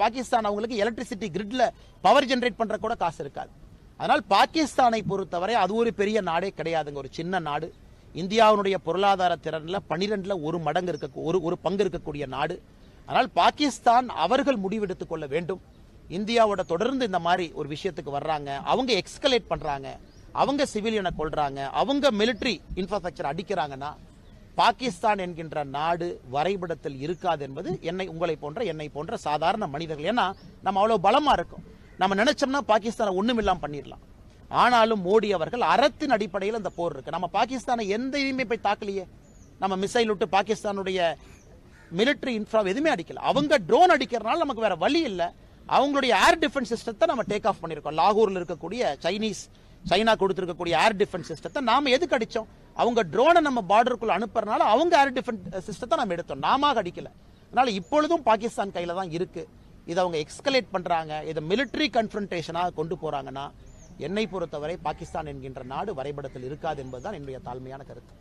பாகிஸ்தான் அவங்களுக்கு electricity கிரிட்ல power generate பண்ற கூட காசு இருக்காது. அதனால் பாகிஸ்தானை பொறுத்தவரை அது ஒரு பெரிய நாடே கிடையாதுங்க, ஒரு சின்ன நாடு. இந்தியாவுடைய பொருளாதார திறன்ல 12ல் ஒரு மடங்கு ஒரு பங்கு இருக்கக்கூடிய நாடு. அதனால் பாகிஸ்தான் அவர்கள் முடிவெடுத்துக் கொள்ள வேண்டும். இந்தியாவோட தொடர்ந்து இந்த மாதிரி ஒரு விஷயத்துக்கு வர்றாங்க, அவங்க எக்ஸ்கலேட் பண்றாங்க, அவங்க சிவிலியனை கொள்றாங்க, அவங்க மிலிட்டரி இன்ஃப்ராஸ்ட்ரக்சர் அடிக்கிறாங்கன்னா பாகிஸ்தான் என்கின்ற நாடு வரைபடத்தில் இருக்காது என்பது என்னை போன்ற சாதாரண மனிதர்கள். ஏன்னா நம்ம அவ்வளவு பலமா இருக்கும், நம்ம நினைச்சோம்னா பாகிஸ்தானை ஒண்ணுமில்லாம பண்ணிடலாம். ஆனாலும் மோடி அவர்கள் அறத்தின் அடிப்படையில் அந்த போர் இருக்கு. நம்ம பாகிஸ்தானை எதையுமே போய் தாக்கலையே, நம்ம மிசைல் விட்டு பாகிஸ்தானுடைய மிலிட்டரி இன்ஃப்ரா எதுவுமே அடிக்கல. அவங்க ட்ரோன் அடிக்கிறதுனால நமக்கு வேற வழி இல்லை. அவங்களுடைய ஏர் டிஃபென்ஸ் சிஸ்டத்தை நம்ம டேக் ஆஃப் பண்ணிருக்கோம். லாகூர்ல இருக்கக்கூடிய சைனா கொடுத்திருக்கக்கூடிய ஏர் டிஃபென்ஸ் சிஸ்டத்தை நாம எதுக்கு அடிச்சோம்? அவங்க ட்ரோனை நம்ம பார்டருக்குள்ள அனுப்புறதுனால அவங்க ஏர் டிஃபென்ஸ் சிஸ்டத்தை நம்ம எடுத்தோம், நாம அடிக்கல. அதனால இப்பொழுதும் பாகிஸ்தான் கையில தான் இருக்கு. இதை அவங்க எக்ஸ்கலேட் பண்றாங்க, இதை மிலிட்டரி கன்ஃபரன்டேஷனாக கொண்டு போறாங்கன்னா என்னை பொறுத்தவரை பாகிஸ்தான் என்கின்ற நாடு வரைபடத்தில் இருக்காது என்பதுதான் என்னுடைய தாழ்மையான கருத்து.